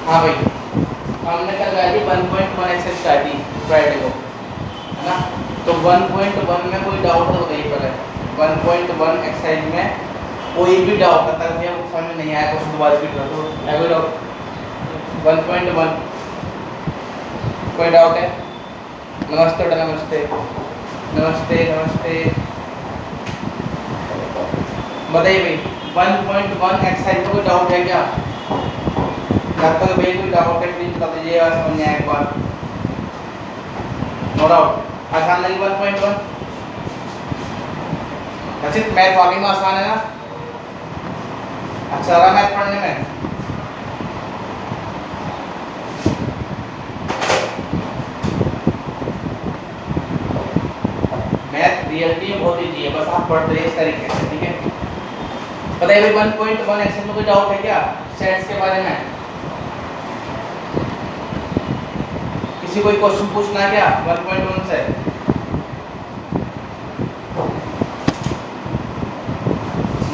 हाँ भाई, हमने कल गाई थी 1.1 एक्सरसाइज स्टार्टिंग फ्राइडे को, है ना। तो 1.1 में कोई डाउट हो गई पर है 1.1 एक्सरसाइज में कोई भी डाउट आता है मुझे समझ में नहीं आया कुछ दोबारा रिपीट कर दो। एवरी डाउट 1.1 कोई डाउट है? नमस्ते बेटा, नमस्ते नमस्ते नमस्ते। बताइए भाई 1.1 एक्सरसाइज में कोई डाउट है क्या? जब तक भाई कोई डाउट है प्लीज बता दीजिएगा, समझ में आए एक बार। नो डाउट आसान लगी 1.1? रचित मैथ वाकई में आसान है ना? अच्छा रहा मैथ पढ़ने में? मैथ रियलिटी में बहुत ईजी है, बस आप पढ़ते रहिए इस तरीके से, ठीक है। बताइए भाई 1.1 एक्सरसाइज में कोई डाउट है क्या सेट्स के बारे में? किसी कोई क्वेश्चन पूछना है क्या 1.1 से?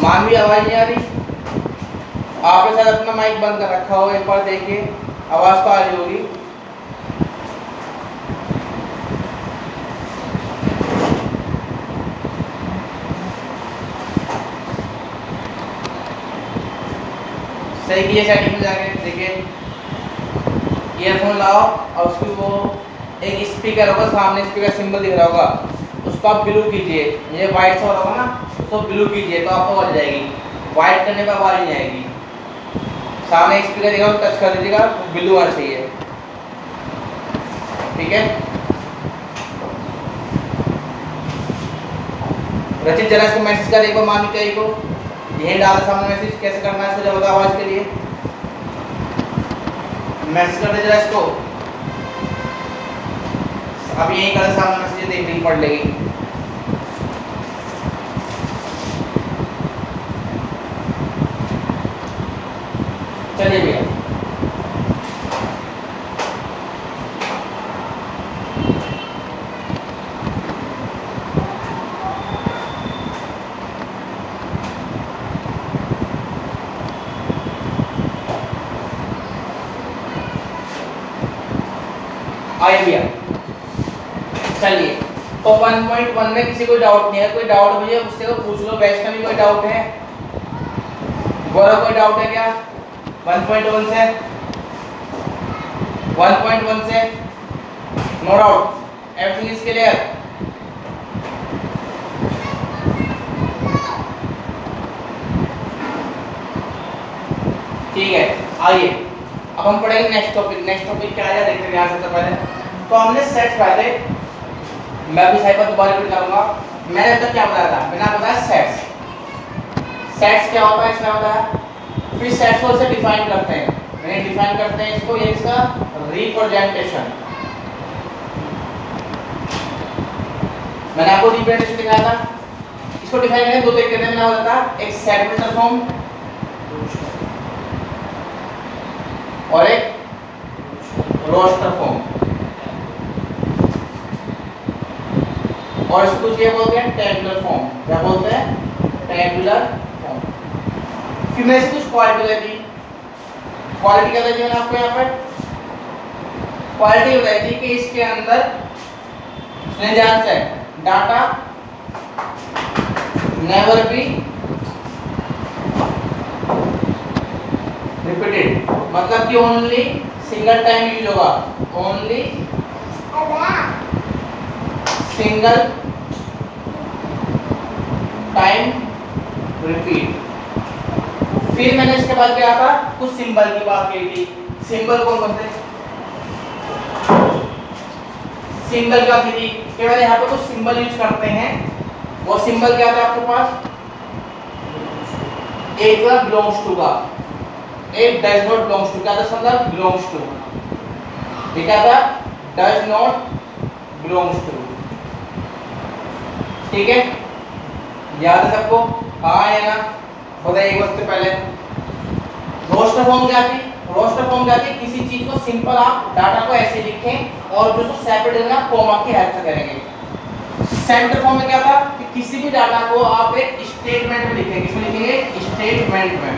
मानवी आवाज नहीं आ रही? आपके साथ अपना माइक बंद कर रखा हो, एक बार देखिए आवाज तो आ रही होगी। सही किए सेटिंग में जाके देखिए, ईयरफोन लाओ और उसकी वो एक स्पीकर होगा सामने, स्पीकर सिंबल दिख रहा होगा, उसको आप ब्लू कीजिए। ये व्हाइट सा होगा ना, उसको ब्लू कीजिए तो आपको आवाज जाएगी। व्हाइट करने पर आवाज नहीं आएगी। सामने स्पीकर दिखा टच कर दीजिएगा, ब्लू आना चाहिए, ठीक है। रचित जरा इसको मैसेज कर एक बार मानवी चाहिए को, यही डाल सामने मैसेज कैसे करना है इसको बताओ आवाज के लिए। मैसेज कर दे जरा इसको, अब यही कर सामने मैसेज देख रही पढ़ लेगी। चलिए भैया आइए भैया, चलिए तो 1.1 में किसी कोई डाउट नहीं है? कोई डाउट भैया उससे को पूछ लो। वैष्णवी कोई डाउट है? गौरव कोई डाउट है क्या 1.1 से? 1.1 से no doubt, everything is clear. ठीक है, आइए अब हम पढ़ेंगे नेक्स्ट टॉपिक। नेक्स्ट टॉपिक क्या है देखते हैं यहाँ सबसे पहले। तो हमने सेट्स पढ़े थे, मैं भी साइड पर दोबारा रिपीट करूंगा। मैंने अब तक क्या बताया था? मैंने बताया सेट्स। सेट्स क्या होता है इसमें बताया। फिर सेट्स को से डिफाइन करते हैं, मैंने डिफाइन करते हैं इसको, ये इसका रिप्रेजेंटेशन। मैंने आपको रिप्रेजेंटेशन दिखाया था। इसको डिफाइन करने दो तरीके से मैंने बताया था, एक सेगमेंटल फॉर्म और एक रोस्टर फॉर्म, और इसको ये बोलते हैं टेबुलर फॉर्म। क्या बोलते हैं? Tabular form. फिर मैं इसकी कुछ क्वालिटी बताई थी। क्वालिटी क्या बताई थी मैंने आपको यहाँ पर? क्वालिटी बताई थी कि इसके अंदर ध्यान से डाटा नेवर बी रिपीटेड, मतलब कि ओनली सिंगल टाइम यूज होगा, ओनली सिंगल टाइम रिपीट। फिर मैंने इसके बाद क्या था, कुछ सिंबल की बात की थी। सिंबल कौन कौन से? सिंबल क्या थी कि मैंने यहाँ पे कुछ सिंबल यूज करते हैं। वो सिंबल क्या था आपके पास? एक था बिलोंग्स टू का, एक डज नॉट बिलोंग्स टू। क्या था मतलब? Belongs to. ये क्या था? डज नॉट बिलोंग्स टू, ठीक है। याद है सबको? हाँ या ना? बताइए एक वक्त पहले। रोस्टर फॉर्म क्या थी? रोस्टर फॉर्म क्या थी? किसी चीज को सिंपल आप डाटा को ऐसे लिखें और जो सेपरेट करना कोमा की हेल्प से करेंगे। सेंटर फॉर्म में क्या था कि किसी भी डाटा को आप एक स्टेटमेंट में लिखेंगे। किसमें लिखेंगे? स्टेटमेंट में।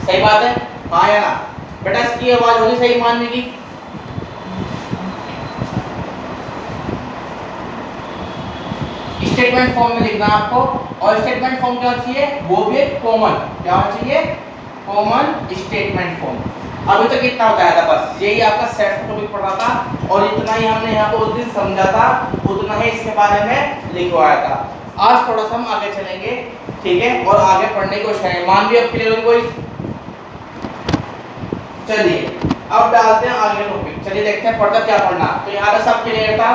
सही बात है? हाँ या ना? बेटा इसकी आवाज होनी सही मानने की। स्टेटमेंट फॉर्म में लिखना है आपको, और स्टेटमेंट फॉर्म क्या चाहिए, वो भी एक कॉमन, क्या चाहिए, कॉमन स्टेटमेंट फॉर्म। अभी तक इतना बताया था, बस यही आपका सेट टॉपिक पढ़ा था और इतना ही हमने यहाँ पे उस दिन समझा था, उतना ही इसके बारे में लिखवाया था। आज थोड़ा सा हम आगे चलेंगे, ठीक है, और आगे पढ़ने की कोशिश करेंगे। मान भी अब क्लियर हो गई। चलिए अब डालते हैं आगे टॉपिक, चलिए देखते हैं पढ़ता क्या पढ़ना। तो यहाँ पे सब क्लियर था,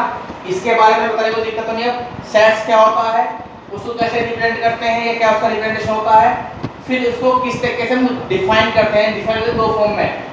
इसके बारे में बताने को दिक्कत तो नहीं। अब सेट्स क्या होता है, उसको कैसे रिप्रेजेंट करते हैं, या क्या उसका रिप्रेजेंटेशन होता है, फिर इसको किस तरीके से हम डिफाइन करते हैं। डिफाइन करते दो फॉर्म में,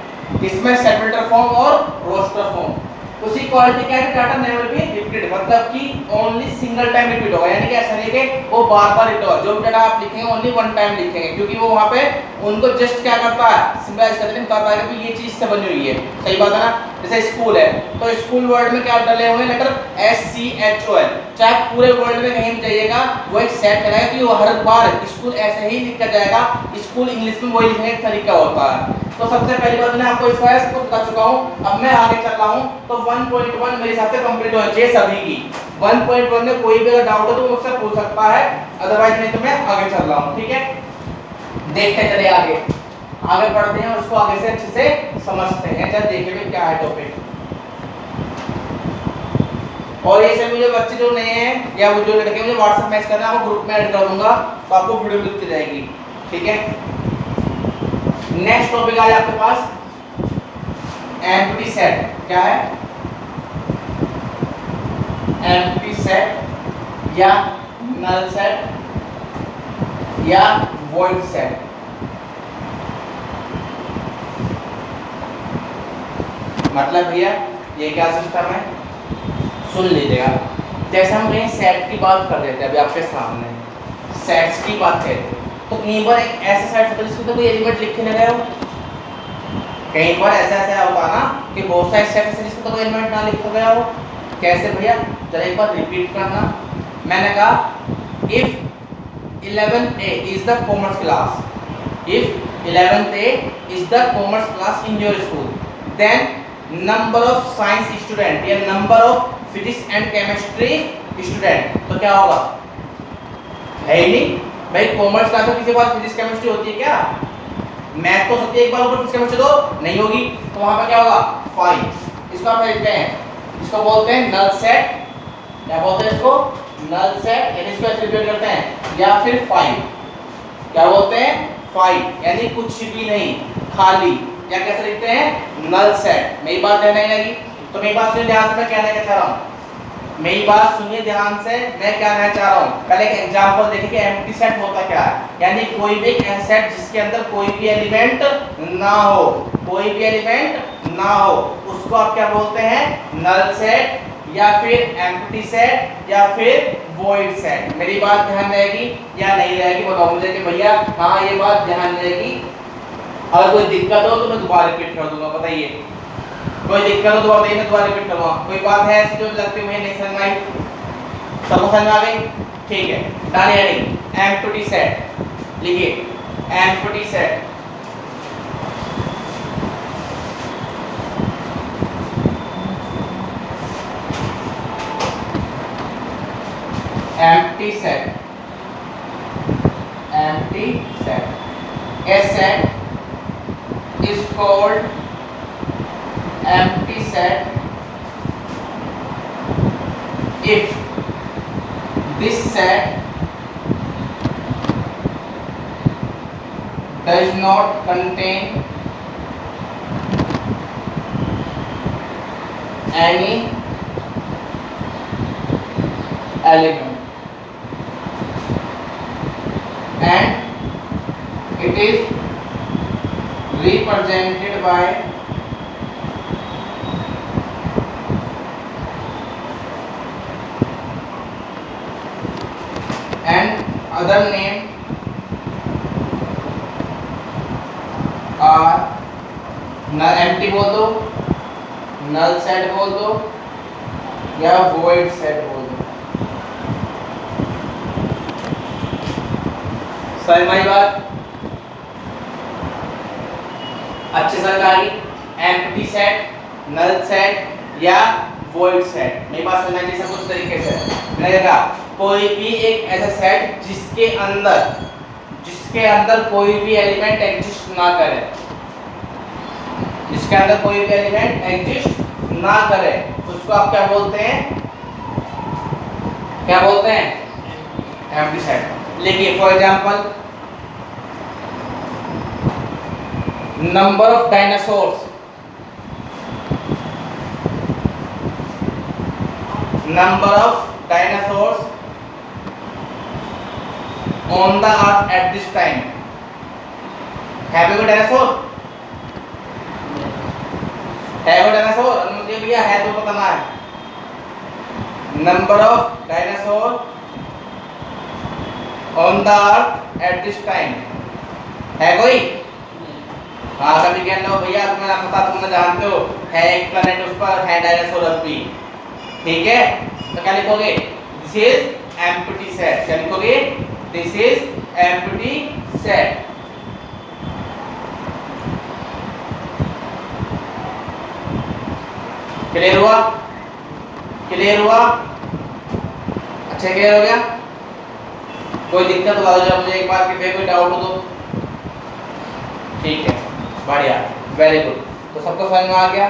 इसमें सेपरेटर फॉर्म और रोस्टर फॉर्म। उसी क्वालिटी का डाटा नेवर बी रिपीटेड, मतलब कि ओनली सिंगल टाइम रिपीट होगा, यानी कि ऐसा नहीं कि वो बार-बार रिपीट होगा। जो भी डाटा आप लिखेंगे ओनली वन टाइम लिखेंगे, क्योंकि वो वहां पे उनको जस्ट क्या करता है, सिंपलाइज करके बताता है कि ये चीज से बनी हुई है। सही बात है ना। जैसे स्कूल है तो स्कूल वर्ड में क्या डले हुए हैं, लेटर SCHOL। चाहे पूरे वर्ल्ड में कहीं भी जाइएगा वो एक सेट रहेगा कि वो हर बार स्कूल ऐसे ही लिखा जाएगा। स्कूल इंग्लिश में वही लिखने का तरीका होता है। तो सबसे पहली बात मैं आपको इस बारे में बता चुका हूं। अब मैं आगे चल रहा हूं, तो 1.1 मेरे हिसाब से कंप्लीट होना चाहिए सभी की। 1.1 में कोई भी अगर डाउट हो तो मुझसे पूछ सकता है, अदरवाइज नहीं तो मैं आगे चल रहा हूं, ठीक है। देखते चलिए आगे पढ़ते हैं और उसको आगे से अच्छे से समझते हैं। जब देखेंगे क्या है टॉपिक। और ये सभी जो बच्चे जो नए हैं या वो जो लड़के मुझे व्हाट्सएप मैसेज करना है, वो ग्रुप में ऐड कर दूंगा, तो आपको वीडियो मिलती रहेगी, ठीक है। नेक्स्ट टॉपिक आज आपके पास एम्प्टी सेट। क्या है, एम्प्टी सेट या नल सेट या वॉइड सेट। मतलब भैया ये क्या सिस्टम है, सुन लीजिएगा। जैसे हम कहीं सेट की बात कर देते हैं, अभी आपके सामने सेट्स की बात करते हैं, तो कहीं पर एक ऐसा सेट होता है जिसमें तो कोई एलिमेंट लिखे ना गया हो। कहीं पर ऐसा होता ना कि बहुत सारे सेट ऐसे जिसमें तो कोई एलिमेंट ना लिखा गया हो। कैसे भैया, जरा एक बार रिपीट करना। मैंने कहा if 11th A is the commerce class, if 11th A is the commerce class in your school, then number of science student या number of physics and chemistry student, तो क्या होगा, है ही नहीं भाई। कॉमर्स क्लास में किसी के पास फिजिक्स केमिस्ट्री होती है क्या, मैथ तो सकती है एक बार ऊपर, फिजिक्स केमिस्ट्री तो नहीं होगी, तो वहां पर क्या होगा 5। इसको आप लिखते हैं, इसको बोलते हैं नल सेट। क्या बोलते हैं इसको, नल सेट, यानी इसको ऐसे रिप्रेजेंट करते हैं, या फिर 5। क्या बोलते हैं 5, यानी कुछ भी नहीं, खाली। या कैसे लिखते हैं, नल सेट। मेरी बात ध्यान नहीं लगी तो मेरी बात सुनिए ध्यान से, मैं क्या कहना चाह रहा हूं। मेरी बात सुनिए ध्यान से, मैं क्या कहना चाह रहा हूं। पहले एक एग्जांपल देखिए कि एम्प्टी सेट होता क्या है, यानी कोई भी एक सेट जिसके अंदर कोई भी एलिमेंट ना हो, कोई भी एलिमेंट ना हो, उसको आप क्या बोलते हैं, नल सेट या फिर एम्प्टी सेट या फिर वॉइड सेट। मेरी बात ध्यान रहेगी या नहीं रहेगी, बताओ मुझे कि भैया हाँ ये बात ध्यान रहेगी। अगर कोई दिक्कत हो तो मैं दोबारा रिपीट कर दूंगा, बताइए। कोई दिक्कत हो तो बताइए, मैं दोबारा रिपीट करूंगा। कोई बात है ऐसी जो लगती है मुझे नहीं समझ आई, सबको समझ आ गई, ठीक है। डन हेडिंग एम्प्टी सेट लिखिए, empty set. Empty set, empty set. A set is called empty set if this set does not contain any element and it is represented by and other name are null empty बोल दो, null set बोल दो या void set बोल दो। समझ में आई बात। अच्छे से आ गई, एम्प्टी सेट, नल सेट या वॉइड सेट। मेरी बात समझना चाहिए कुछ तरीके से। मैंने कहा कोई भी एक ऐसा सेट जिसके अंदर कोई भी एलिमेंट एग्जिस्ट ना करे, जिसके अंदर कोई भी एलिमेंट एग्जिस्ट ना करे, उसको आप क्या बोलते हैं, क्या बोलते हैं, एम्प्टी सेट। लिखिए for example number of dinosaurs, number of dinosaurs on the earth at this time. Have you got dinosaur? Have you got dinosaur? मुझे भैया है तो बताना है। Number of dinosaur on the earth at this time. है कोई? हाँ कभी कहना हो भैया तुम्हें ना पता, तुमने जानते हो है एक प्लेनेट, उस पर है डायनासोर अब भी, ठीक है। तो क्या लिखोगे, दिस इज एम्प्टी सेट। क्या लिखोगे, this is empty set. Clear हुआ, क्लियर हुआ, अच्छा क्लियर हो गया। कोई दिक्कत बता दो मुझे एक बार, कि कोई डाउट हो तो। ठीक है, बढ़िया, वेरी गुड। तो सबको समझ में आ गया,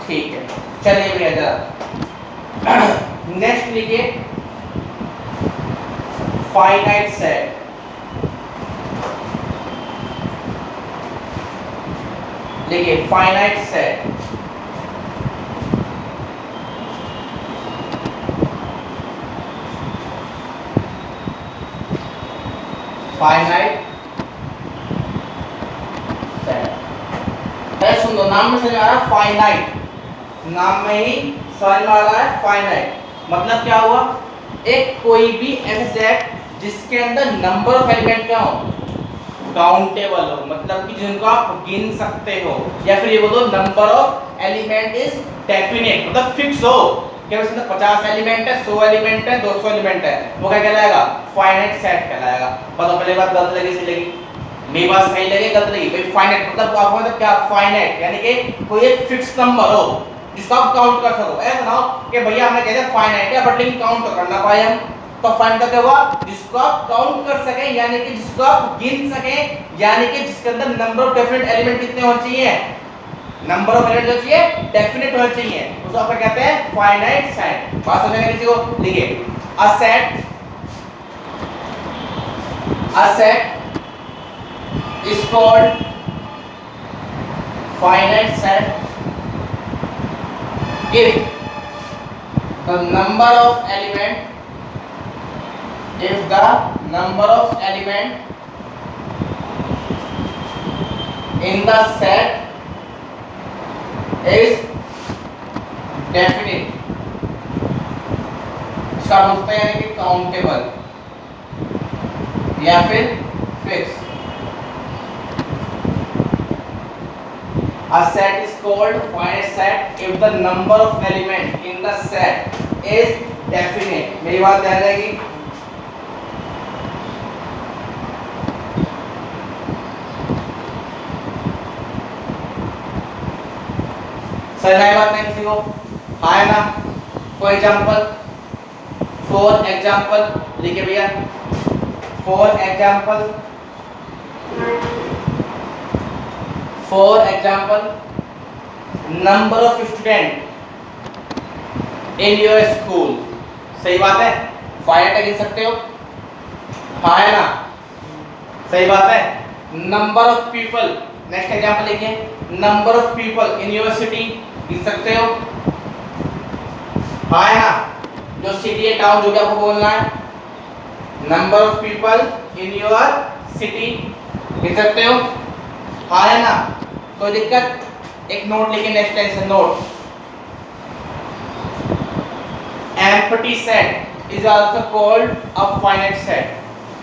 ठीक है। चलिए भैया जरा नेक्स्ट लिखिए फाइनाइट सेट। लिखिए फाइनाइट सेट। फाइनाइट सेट है, सुन लो नाम में समझ आ रहा है, फाइनाइट, नाम में ही समझ में आ रहा है फाइनाइट। मतलब क्या हुआ, एक कोई भी ऐसा सेट जिसके अंदर नंबर ऑफ एलिमेंट क्या हो, काउंटेबल हो, मतलब कि जिनको आप गिन सकते हो, या फिर ये बोलो number of element is definite, मतलब फिक्स हो कि उसमें 50 एलिमेंट है, 100 एलिमेंट है, 200 एलिमेंट है, वो क्या कहलाएगा, फाइनाइट सेट कहलाएगा। बताओ पहले बात गलत लगी सही लगी, मेरी बात सही लगी गलत लगी भाई। फाइनाइट मतलब आपको मतलब क्या, फाइनाइट यानी कि कोई एक फिक्स नंबर हो जिसको आप काउंट कर सको। ऐसा ना हो कि भैया हमने कह दिया फाइनाइट है बट लेकिन काउंट तो करना पाए हम, तो फाइनाइट क्या हुआ, जिसको आप काउंट कर सके, यानी कि जिसको आप गिन सके, यानी कि जिसके अंदर नंबर ऑफ डेफिनेट एलिमेंट कितने होने चाहिए, नंबर ऑफ एलिमेंट जो चाहिए डेफिनेट होने चाहिए, उसको आप क्या कहते हैं, फाइनाइट सेट। बात समझ में किसी को, लिखिए a set is called finite set if the number of element in the set is definite, इसका बोलते हैं यानी कि काउंटेबल या फिर fix. A set is called finite set if the number of element in the set is definite। मेरी बात ध्यान रहेगी, सही है बात नहीं किसी को, हाँ है ना। फॉर एग्जाम्पल लिखिए भैया, For example, number of student in your school। सही बात है, फाइनाइट गिन सकते हो, हाँ है ना, सही बात है। Number of people, next example लिखिए, number of people in your city, गिन सकते हो, हाँ है ना। जो सिटी है टाउन जो कि आपको बोलना है, number of people in your city, गिन सकते हो, हाँ है ना। कोई दिक्कत, एक नोट लिखिए, next tension note, empty set is also called a finite set.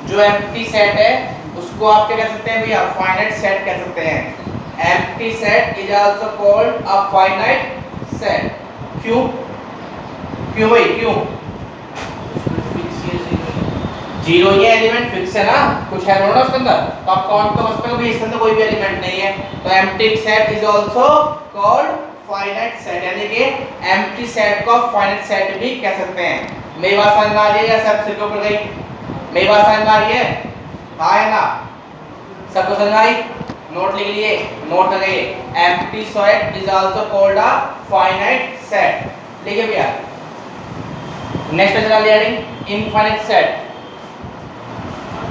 जो एम्प्टी सेट है उसको आप क्या कह सकते हैं भैया, फाइनाइट सेट कह सकते हैं। Empty set is also called a finite set. क्यों, क्यों भाई क्यों, जीरो ये एलिमेंट फिक्स है ना, कुछ है ना उसके अंदर, तो आप काउंट कर सकते हो भी इसके अंदर कोई भी एलिमेंट नहीं है, तो empty set is also called finite set, यानी कि एम्प्टी सेट को फाइनाइट सेट भी कह सकते हैं। मेरी बात समझ में आ रही है या सब सिर के ऊपर गई? मेरी बात समझ में आ रही है? हाँ है ना? सबको समझ में आई? नोट लिख लिए, नोट कर गए, empty set is also called a finite set. लिखिए भैया। नेक्स्ट चला लिया infinite set.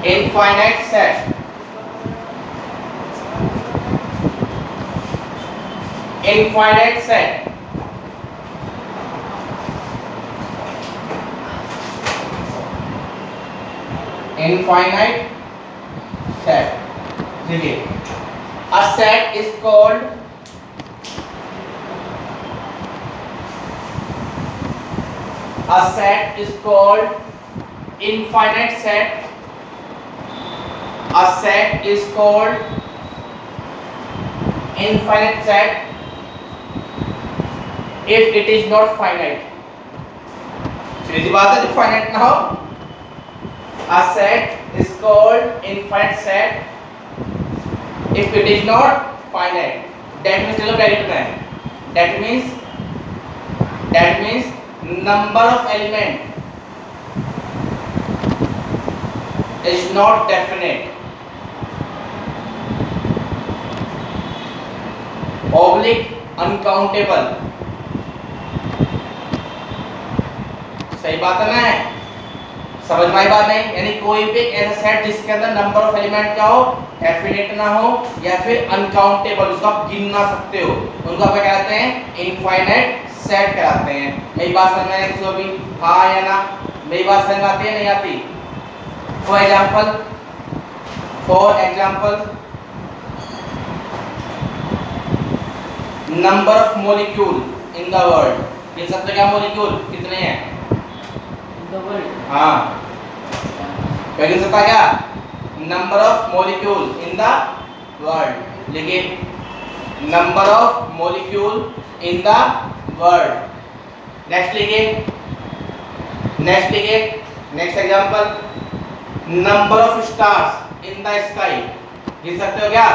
Infinite set. Infinite set. Infinite set. देखिए, a set is called infinite set. A set is called infinite set if it is not finite. सीधी बात है, जब finite ना हो। A set is called infinite set if it is not finite. That means चलो direct में, that means number of element is not definite. Oblique uncountable. सही बात है ना? समझ में आई बात नहीं? यानी कोई भी ऐसा सेट जिसके अंदर नंबर ऑफ एलिमेंट क्या हो, डेफिनेट ना हो या फिर अनकाउंटेबल, उसको आप गिन ना सकते हो, उनको आप क्या कहते हैं? इनफाइनाइट सेट कहलाते हैं। मेरी बात समझ में आई किसी को भी? हाँ या ना? मेरी बात समझ में आती है नहीं आती? For example, number of molecule in the world. इन सबसे क्या मोलिक्यूल कितने हैं? In the world. हाँ, गिन सकता क्या? Number of molecule in the world. लिखिए, number of molecule in the world. Next लिखिए, next example. Number of stars in the sky. गिन सकते हो क्या?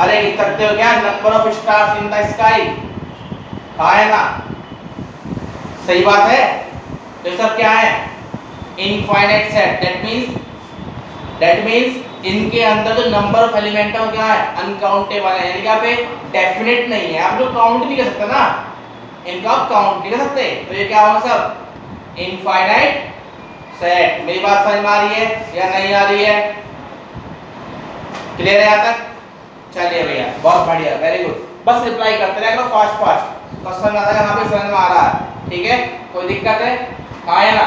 अरे गिन सकते हो क्या? Number of stars in the sky. हाँ है ना? सही बात है? तो सब क्या है? Infinite set. That means इनके अंदर जो नंबर ऑफ एलिमेंट है वो क्या है? अनकाउंटेबल है, यानी कि आप डेफिनेट नहीं है, आप लोग काउंट नहीं कर सकते ना, इनको आप काउंट नहीं कर सकते, तो ये क्या होगा सब? Infinite set. मेरी बात समझ में आ रही है या नहीं आ रही है? क्लियर है यहाँ तक? चलिए भैया, बहुत बढ़िया, वेरी गुड। बस रिप्लाई करते रहे करो फास्ट, क्वेश्चन आता है, यहाँ पे समझ में आ रहा है, ठीक है? कोई दिक्कत है? हाँ या ना?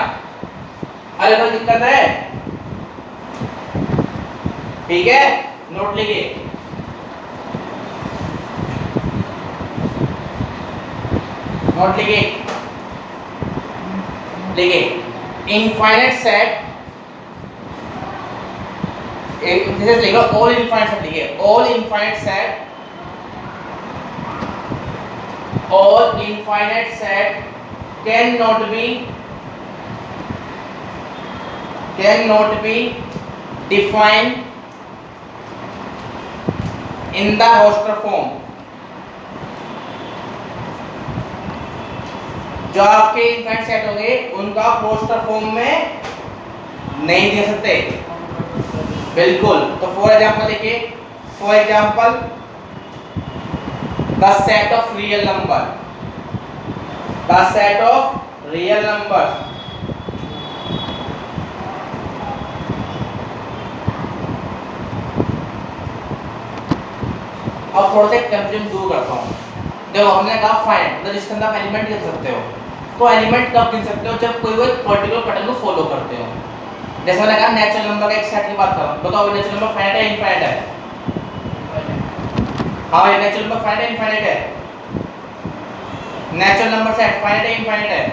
अरे कोई दिक्कत है? ठीक है, नोट लीजिए। नोट लीजिए, इनफाइनाइट सेट, जैसे लिखो ऑल इनफाइनाइट सेट, लिखिए all infinite set can not be defined in the roster form. जो आपके इनफाइनाइट सेट होंगे उनका आप रोस्टर फॉर्म में नहीं दे सकते, बिल्कुल। तो फॉर एग्जांपल देखिए, for example the set of real number, अब थोड़ा सा कंफ्यूजन दूर करता हूँ। देखो हमने कहा फाइंड, मतलब जिसके अंदर आप एलिमेंट गिन सकते हो, तो एलिमेंट कब गिन सकते हो? जब कोई एक पर्टिकुलर पैटर्न को फॉलो करते हो। जैसे मैंने कहा नेचुरल नंबर का एक सेट की बात कर रहा हूँ, बताओ नेचुरल नंबर फाइनाइट है इनफाइनाइट है? हाँ भाई, नेचुरल नंबर फाइनाइट है इनफाइनाइट है? नेचुरल नंबर सेट फाइनाइट है इनफाइनाइट है?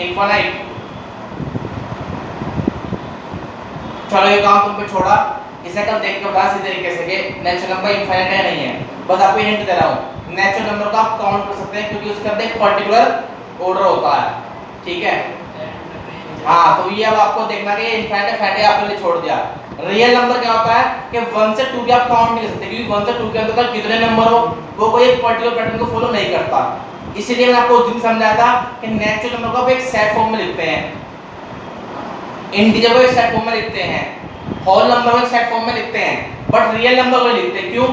इनफाइनाइट। चलो ये काम तुम पे छोड़ा, इसे कब देख के बता सीधे तरीके से कि नेचुरल नंबर इनफाइनाइट है नहीं है। बस आपको हिंट दे रहा हूँ, नेचुरल नंबर को आप काउंट कर सकते हैं क्योंकि उसके अंदर एक पर्टिकुलर ऑर्डर होता है, ठीक है। हाँ, तो ये अब आपको देखना कि इनफाइनाइट है, फाइनाइट आपके लिए छोड़ दिया। रियल नंबर क्या होता है कि 1 से 2 की आप काउंट नहीं कर सकते क्योंकि 1 से 2 के अंदर कितने नंबर हो वो कोई एक पर्टिकुलर पैटर्न को फॉलो नहीं करता। इसीलिए मैंने आपको उस दिन समझाया था कि नेचुरल नंबर को आप एक सेट फॉर्म में लिखते हैं, इंटीजर को एक सेट फॉर्म में लिखते हैं, होल नंबर को एक सेट फॉर्म में लिखते हैं, बट रियल नंबर को नहीं लिखते। क्यों?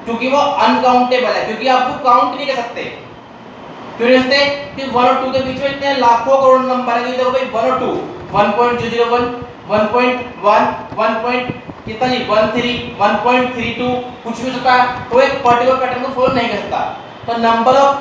क्योंकि वो अनकाउंटेबल है, क्योंकि आप वो काउंट नहीं कर सकते। क्यों नहीं सकते? कि 1 और 2 के बीच में इतने लाखों करोड़ नंबर है कि देखो भाई 1 और 2 1.001 1.1 1. कितना जी 13 1.32 कुछ भी सकता है, तो एक पर्टिकुलर पैटर्न को फॉलो नहीं कर सकता। तो number of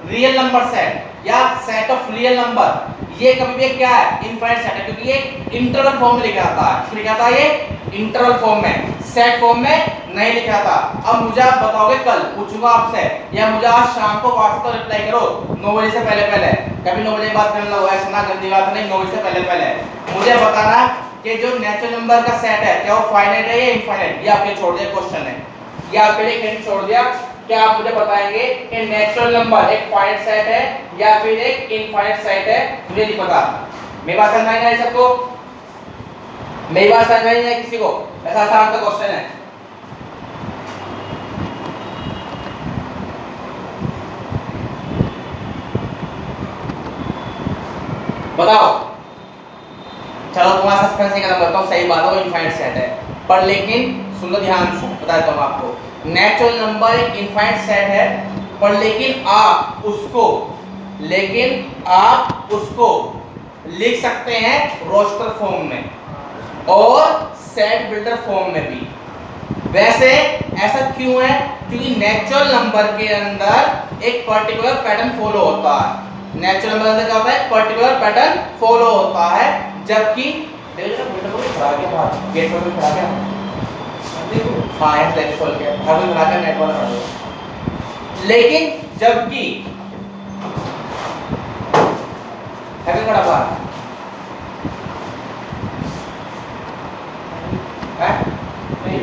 real number set या सेट ऑफ रियल नंबर ये कभी भी क्या है इनफाइनाइट सेट है, क्योंकि ये इंटरवल फॉर्म में लिखा आता है। किस लिखा आता है? ये इंटरवल फॉर्म में, सेट फॉर्म में नहीं लिखा था। अब मुझे आप बताओगे, कल पूछूंगा आपसे या मुझे आज शाम को व्हाट्सएप पर रिप्लाई करो 9 बजे से पहले पहले, कभी 9 बजे बात करने लगा ऐसा ना गंदी बात नहीं, 9 बजे से पहले पहले मुझे बताना कि जो नेचुरल नंबर का सेट है क्या वो फाइनाइट है या इनफाइनाइट। ये आपके छोड़ दिया क्वेश्चन है, ये आपके लिए हिंट छोड़ दिया। क्या आप मुझे बताएंगे कि नेचुरल नंबर एक फाइनाइट सेट है या फिर एक इनफाइनाइट सेट है? मुझे नहीं पता। मेरी बात समझ में आई सबको? मेरी बात समझ में आई नहीं किसी को? ऐसा आसान सा क्वेश्चन है। बताओ, चलो तुम्हारा सस्पेंस नहीं करना, बताओ सही बात है इनफाइनाइट सेट है, पर लेकिन सुनो ध्यान से बता देता हूं आपको, नेचुरल नंबर एक इनफाइनाइट सेट है, पर लेकिन आप उसको लिख सकते हैं रोस्टर फॉर्म में और सेट बिल्डर फॉर्म में भी। वैसे ऐसा क्यों है? क्योंकि नेचुरल नंबर के अंदर एक पर्टिकुलर पैटर्न फॉलो होता है। नेचुरल नंबर अंदर क्या होता है? पर्टिकुलर पैटर्न फॉलो होता है, जबकि देखो बेटा को खड़ा के बाहर गेट पर भी खड़ा के देखो, हां ऐसे लेके खोल के हर कोई खड़ा के नेट वाला खड़ा है, लेकिन जबकि है खड़ा बाहर है नहीं,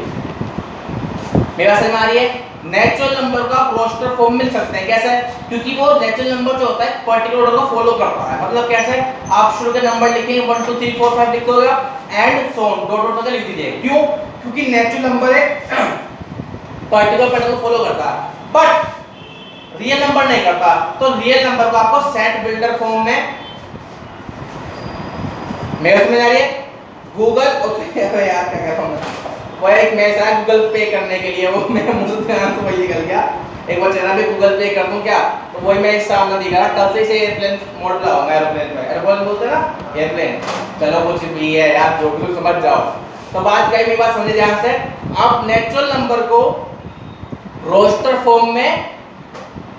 मेरा समझ आ रही है? नेचुरल नंबर का रोस्टर फॉर्म मिल सकते हैं। कैसे? क्योंकि वो नेचुरल नंबर जो होता है पर्टिकुलर ऑर्डर को फॉलो करता है। मतलब कैसे? आप शुरू के नंबर लिखेंगे 1 2 3 4 5 लिख दोगे and so on dot dot करके लिख दीजिए। क्यों? क्योंकि नेचुरल नंबर एक पर्टिकुलर पैटर्न को फॉलो करता है, बट रियल नंबर नहीं करता। तो रियल नंबर को आपको सेट बिल्डर फॉर्म में, मेरे समझ आ रही है? गूगल यार क्या कह रहा हूं, वो एक मैसेज आया गूगल पे करने के लिए, वो मेरे मुंह से नाम तो वही निकल गया। एक बार चला भी गूगल पे कर दूं क्या, तो वही मैं इस सामने दिखा रहा, कल से इसे एयरप्लेन मोड पे लाऊंगा। एयरप्लेन में एयरप्लेन बोलते हैं ना, एयरप्लेन। चलो कुछ भी है यार, जो भी समझ जाओ। तो बात क्या है, मेरी बात समझे ध्यान से। आप नेचुरल नंबर को रोस्टर फॉर्म में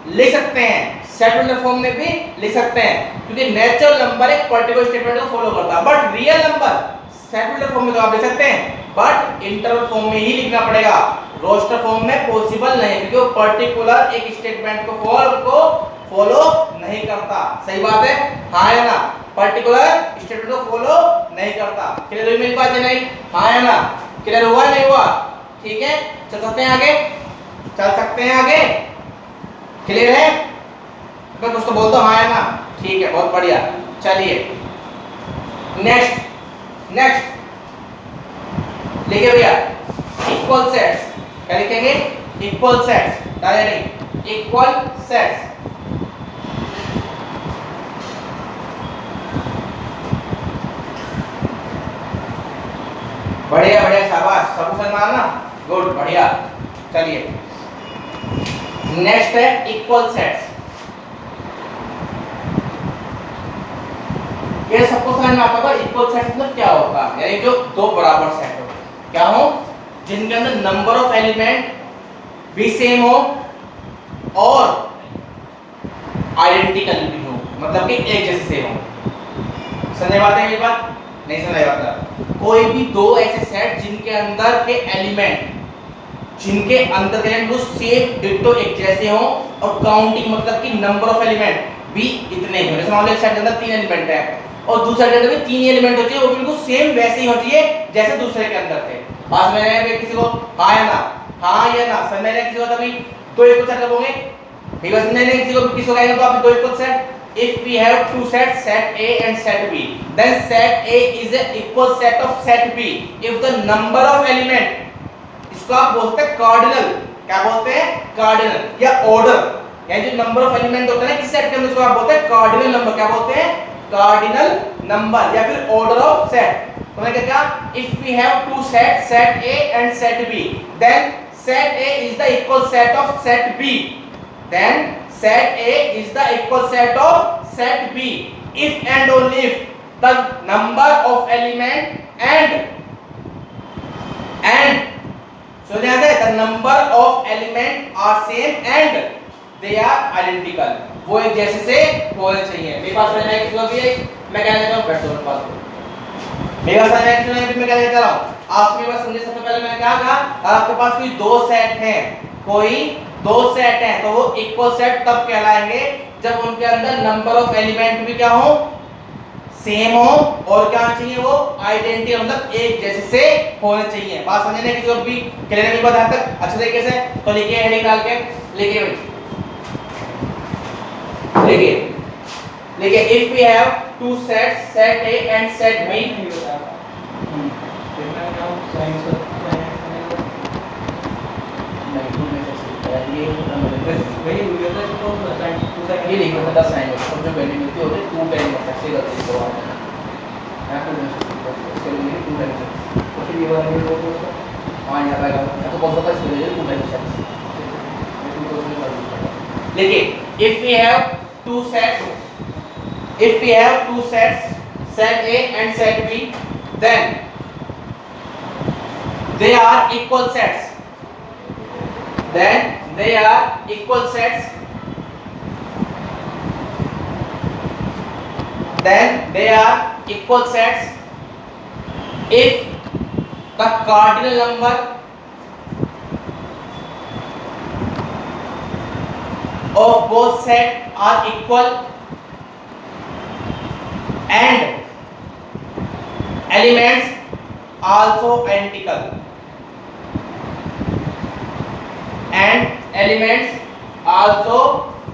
लिख सकते हैं, सेट बिल्डर फॉर्म में भी लिख सकते हैं, क्योंकि नेचुरल नंबर एक पर्टिकुलर स्टेटमेंट को फॉलो करता है। But real number set builder form में तो आप लिख सकते हैं, बट इंटरवल फॉर्म में ही लिखना पड़ेगा। रोस्टर फॉर्म में पॉसिबल नहीं, क्योंकि वो पर्टिकुलर एक स्टेटमेंट को फॉलो नहीं करता। सही बात है? हाँ या ना? पर्टिकुलर स्टेटमेंट को फॉलो नहीं करता। क्लियर हुई मेरी बात? नहीं? हाँ या ना? क्लियर हुआ नहीं हुआ? ठीक है, चल सकते हैं आगे, चल सकते हैं आगे। क्लियर है? मैं कुछ तो बोलता हूं हाँ या ना? ठीक है, बहुत बढ़िया। चलिए नेक्स्ट लिखिए भैया, इक्वल सेट्स। क्या लिखेंगे? Equal sets, direct equal sets. बढ़िया बढ़िया, शाबाश, सब समझ में आ ना? गुड, बढ़िया। चलिए नेक्स्ट है इक्वल सेट्स। ये सबको समझ में आता होगा इक्वल सेट मतलब क्या होता है, यानी जो दो बराबर सेट हो, क्या हो, जिनके अंदर नंबर ऑफ एलिमेंट भी सेम हो और आइडेंटिकल भी हो, मतलब कि एक जैसे सेम हो। समझ बात है मेरी बात? नहीं समझ बात? कोई भी दो ऐसे सेट जिनके अंदर के एलिमेंट वो सेम डिट्टो एक जैसे हो और काउंटिंग मतलब कि नंबर ऑफ एलिमेंट भी इतने ही हो। जैसे मान लो एक सेट के अंदर 3 एलिमेंट है और दूसरे के अंदर भी 3 एलिमेंट होते हैं, वो बिल्कुल सेम वैसे ही होती है जैसे दूसरे के अंदर थे। बात समझ रहे हैं किसी को? हाँ या ना? हाँ या ना? समझ रहे हैं किसी को? तभी तो एक सेट कब होंगे? बिकॉज़ मैंने किसी को किसको कहेंगे तो आप दो equal set if we have two sets set A and set B then set A is a equal set of set B if the number of element इसको आप बोलते हैं कार्डिनल क्या बोलते हैं कार्डिनल या ऑर्डर यानी जो नंबर ऑफ एलिमेंट होता है ना किसी सेट के अंदर उसको आप बोलते हैं कार्डिनल नंबर क्या बोलते हैं कार्डिनल नंबर या फिर ऑर्डर ऑफ सेट तो मैंने क्या कहा if we have two sets set A and set B then set A is the equal set of set B then set A is the equal set of set B if and only if the number of element and so ध्यान दें the number of element are same and they are identical वो एक जैसे से होने चाहिए मेरे पास रहना है किसी भी मैं कहना चाहता हूं बैठो बात मेरे पास रहना है किसी मैं कहना चाह रहा हूं आप मेरे पास समझे सबसे पहले मैंने क्या कहा आपके पास कोई दो सेट हैं कोई दो सेट हैं तो वो इक्वल सेट तब कहलाएंगे जब उनके अंदर नंबर ऑफ एलिमेंट भी क्या हो सेम हो और क्या होना चाहिए वो आइडेंटिकल मतलब एक जैसे से होने चाहिए बात समझने किसी को भी क्लियर नहीं बात यहां तक अच्छे तरीके से तो लिखिए हेड निकाल के लिखिए भाई लिखिए if we have two sets set A and set B ये लिखो 10 साइन और जो वैल्यू मिलती है होते 2 टाइम ऐसे करते हैं तो यहां पे इसके लिए 2 टाइम तो फिर ये वाला मिल होगा उसका हां यहां पे आएगा तो कौन सा था इसके लिए 2 टाइम देखिए if we have two sets set A and set B then they are equal sets if the cardinal number of both sets are equal and elements also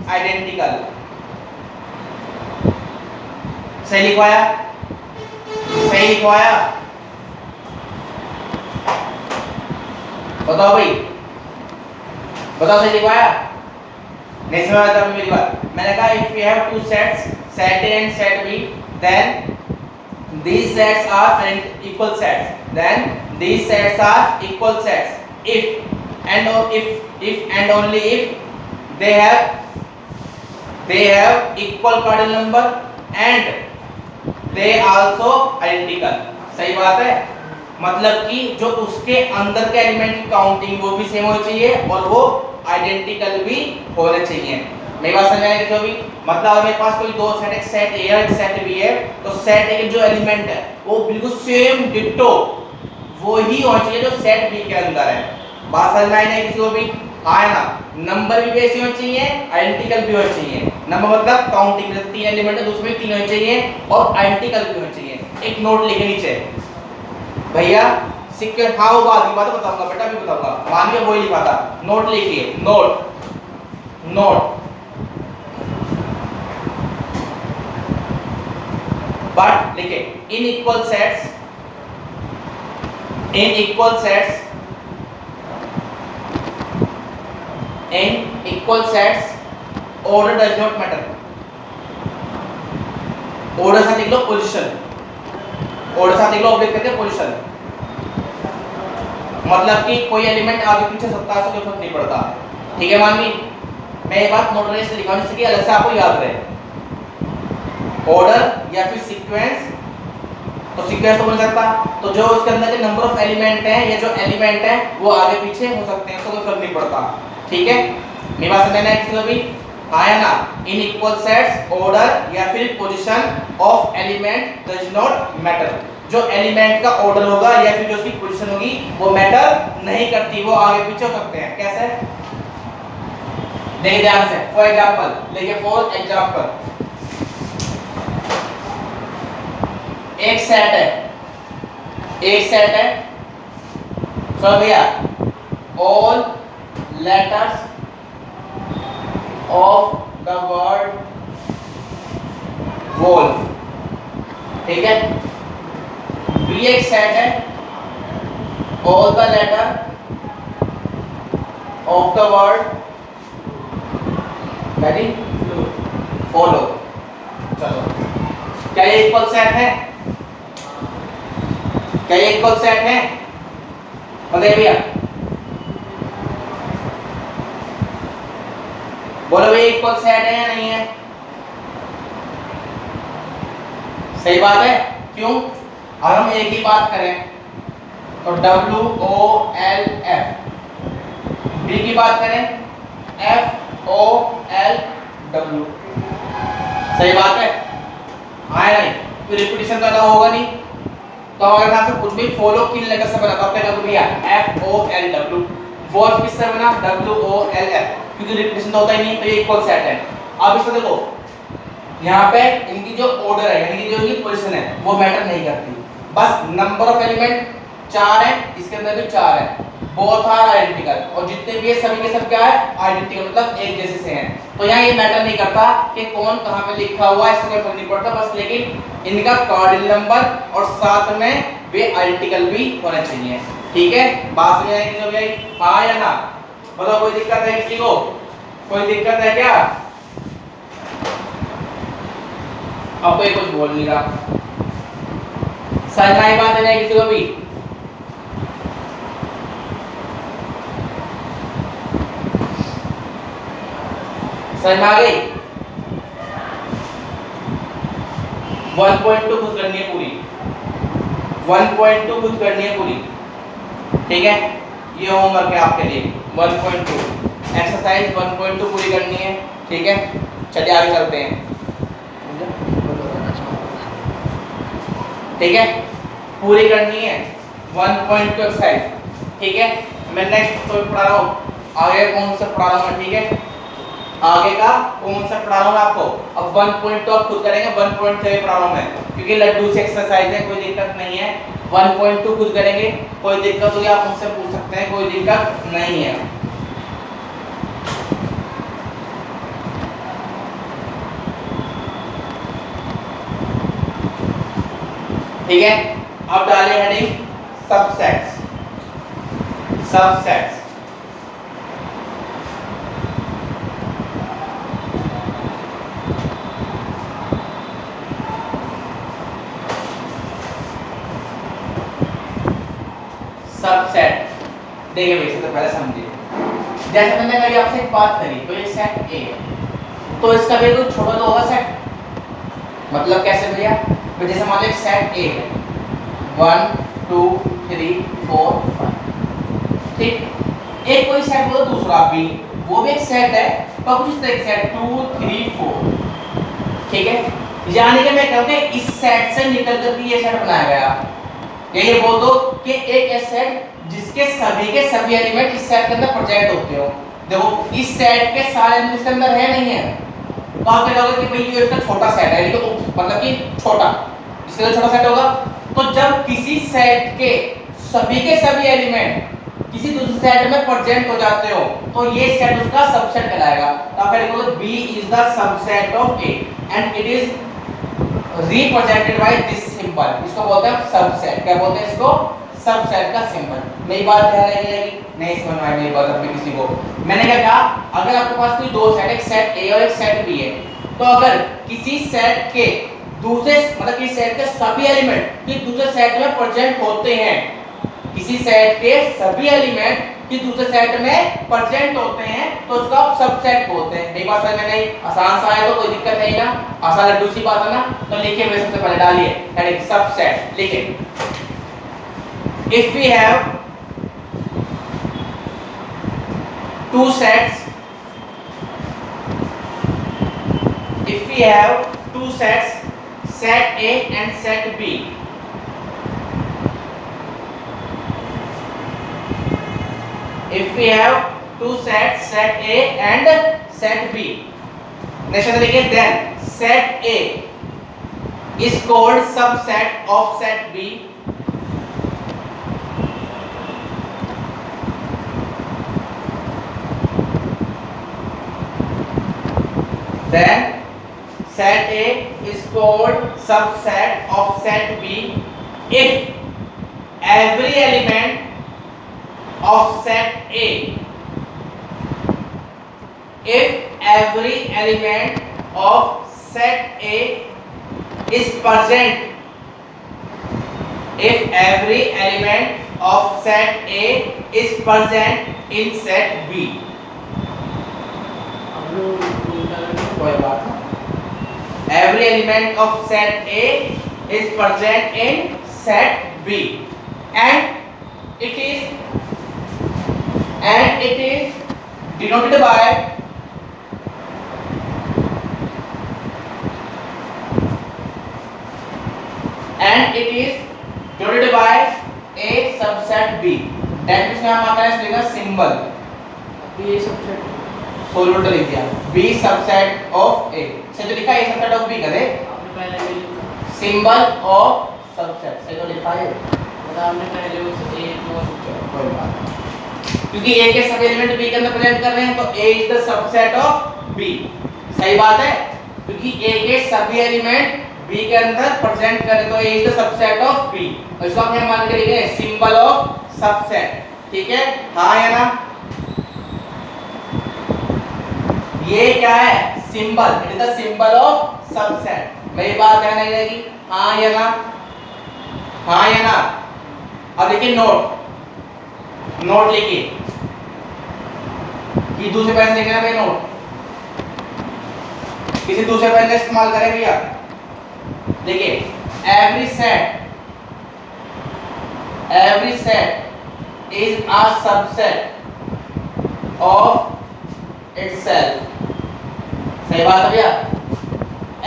identical सही लिखवाया बताओ भाई बताओ सही लिखवाया नहीं समझ आता मेरी बात मैंने कहा if we have two sets set A and set B then these sets are equal sets if and only if they have equal cardinal number and they also identical सही बात है मतलब कि जो उसके अंदर के एलिमेंट की काउंटिंग वो भी सेम होनी चाहिए और वो आइडेंटिकल भी होने चाहिए मेरी बात समझ आएगी तो भी मतलब अगर मेरे पास कोई दो सेट एक सेट A और एक सेट B है तो सेट A के जो एलिमेंट है वो बिल्कुल सेम डिट्टो वो ही होना चाहिए जो सेट B के अंदर है बात समझ में आई नहीं किसी को भी आए ना नंबर भी वैसे होने चाहिए आइडेंटिकल भी होने चाहिए नंबर मतलब काउंटिंग में तीन एलिमेंट है तो उसमें तीन होने चाहिए और आइडेंटिकल भी होने चाहिए एक नोट लिखे नीचे भैया सीक्वेंस हाँ वो बात बताऊंगा बेटा भी बताऊंगा मान लिया वही लिखा था नोट लिखिए नोट but लिखे in equal sets order does not matter order साथ लिख लो पोजीशन order साथ लिख लो ऑब्जेक्ट करके पोजीशन मतलब कि कोई एलिमेंट आगे पीछे सकता है कोई फर्क नहीं पड़ता ठीक है मानवी मैं ये बात नोट करके लिखाऊं जिससे कि अलग से आपको याद रहे ऑर्डर या फिर सीक्वेंस तो सीक्वेंस तो बन सकता तो जो उसके अंदर के नंबर ऑफ एलिमेंट हैं या जो एलिमेंट है वो आगे पीछे हो सकते हैं तो कोई फर्क नहीं पड़ता ठीक है मेरी बात समझना है किसी को भी आया ना इन इक्वल सेट्स ऑर्डर या फिर position of element does not matter जो एलिमेंट का ऑर्डर होगा या फिर जो उसकी पोजीशन होगी वो मैटर नहीं करती वो आगे पीछे हो सकते हैं कैसे देखिए ध्यान से फॉर एग्जांपल एक सेट है सो भैया all letters of the word wolf, ठीक है। बी एक सेट है, all the letter of the word very follow. चलो, क्या ये इक्वल सेट है? क्या ये इक्वल सेट है? बताइए भैया, बोलो भाई इक्वल सेट है या नहीं है? सही बात है। क्यों? अब हम एक ही बात करें तो W O L F, B की बात करें F O L W, सही बात है। आया नहीं तो रिपीटिशन पैदा होगा नहीं। तो अगर मैं आपसे कुछ भी फॉलो किन लेटर से बना तो आपने कहा भैया F O L W, wolf किससे बना? W O L F, क्योंकि रिपीटिशन तो होता ही नहीं, तो ये इक्वल सेट है। अब इसको देखो, यहाँ पे इनकी जो ऑर्डर है यानी कि जो इनकी पोजीशन है वो मैटर नहीं करती, बस नंबर ऑफ एलिमेंट 4 है, इसके अंदर भी 4 है, बोथ आर आइडेंटिकल, और जितने भी है सभी के सब क्या है? आइडेंटिकल, मतलब एक जैसे से हैं। तो यहाँ ये मैटर नहीं करता कि कौन कहाँ पे लिखा हुआ है, इससे कोई फर्क नहीं पड़ता, बस लेकिन इनका कार्डिनल नंबर और साथ में वे आइडेंटिकल भी होने चाहिए, ठीक है। बात समझ आएगी जो भाई? हाँ या ना? बताओ, कोई दिक्कत है किसी को? कोई दिक्कत है क्या? अब कोई कुछ बोल नहीं रहा, समझ में आई बात है नहीं किसी को भी? समझ में आ गई? 1.2 खुद करनी है पूरी, 1.2 खुद करनी है पूरी, ठीक है। ये होमवर्क है आपके लिए, 1.2 एक्सरसाइज 1.2 पूरी करनी है, ठीक है। चलिए आगे चलते हैं, ठीक है। पूरी करनी है 1.2 एक्सरसाइज, ठीक है। मैं नेक्स्ट तो पढ़ा रहा हूँ, आगे कौन सा पढ़ा रहा हूँ, ठीक है। आगे का कौन सा पढ़ा रहा हूँ आपको? अब 1.2 आप खुद करेंगे, 1.3 पढ़ा रहा हूँ मैं, क्योंकि लड्डू से एक्सरसाइज है, कोई दिक्कत नहीं है। 1.2 खुद करेंगे, कोई दिक्कत होगी आप मुझसे पूछ सकते हैं, कोई दिक्कत नहीं है। ठीक है, अब डालिए हेडिंग सबसेट्स, सबसेट्स। सबसेट देखिए भाई, सबसे पहले समझिए, जैसे मैंने कही आपसे एक बात करी, तो ये सेट ए है, तो इसका भी कोई छोटा तो होगा सेट, मतलब कैसे भैया? तो जैसे मान लो एक सेट ए है, 1 2 3 4 5, ठीक। एक कोई सेट बोलो दूसरा भी, वो भी एक सेट है, पर कुछ इस तरह का सेट 2 3 4, ठीक है। यानी कि मैं कहूँ इस सेट से निकल कर ये सेट बनाया गया, ये बोल दो कि एक सेट जिसके सभी के सभी एलिमेंट इस सेट के अंदर प्रेजेंट होते हो। देखो इस सेट के सारे एलिमेंट इसके अंदर है नहीं है, तो आप कहोगे कि भाई ये इसका छोटा सेट है, तो मतलब कि छोटा, इसके अंदर छोटा सेट होगा। तो जब किसी सेट के सभी एलिमेंट किसी दूसरे सेट में प्रेजेंट हो जाते हो, तो ये सेट उसका सबसेट कहलाएगा। तो आप लिखोगे B is the subset of A and it is represented by this symbol, इसको बोलते हैं सबसेट। क्या बोलते हैं इसको? सबसेट का सिंबल। मेरी बात ध्यान रहेगी? नहीं समझ में आई मेरी बात अभी किसी को? मैंने क्या कहा, अगर आपके पास कोई दो सेट, एक सेट ए और एक सेट बी है, तो अगर किसी सेट के दूसरे मतलब किसी सेट के सभी एलिमेंट किसी दूसरे सेट में प्रेजेंट होते हैं, किसी सेट के सभी एलिमेंट किसी दूसरे सेट में प्रेजेंट होते हैं, तो उसका आप सबसेट बोलते हैं। मेरी बात समझ में नहीं? आसान सा है तो कोई दिक्कत नहीं ना, आसान लड्डू सी बात है ना। तो लिखिए मेरे सबसे पहले डालिए हेडिंग सबसेट, लिखिए if we have two sets, if we have two sets, set A and set B, if we have two sets, set A and set B, next लिखिए then set A is called subset of set B set A is called subset of set B if every element of set A, if every element of set A is present, if every element of set A is present in set B. कोई बात नहीं, every element of set A is present in set B and it is denoted by a subset B. That means यहाँ आता है इसलिए symbol B subset solute लिख दिया B subset of A से जो लिखा है A subset of B करे आपने पहले भी लिखा सिंबल ऑफ सबसेट से तो लिखा है मतलब आपने पहले उस A को कोई बात क्योंकि A के सभी एलिमेंट B के अंदर प्रेजेंट कर रहे हैं तो A is the subset of B सही बात है क्योंकि A के सभी एलिमेंट B के अंदर प्रेजेंट करें तो A is the subset of B और इसको हम मान के लिखेंगे सिंबल ऑफ सबसेट ठीक है हाँ या ना ये क्या है symbol it is the symbol of subset मेरी बात ध्यान नहीं रहेगी हाँ या ना अब देखिए नोट लिखिए कि दूसरे पेन से लिखना भाई नोट किसी दूसरे पेन का इस्तेमाल करें भैया देखिए every set is a subset of itself सही बात है भैया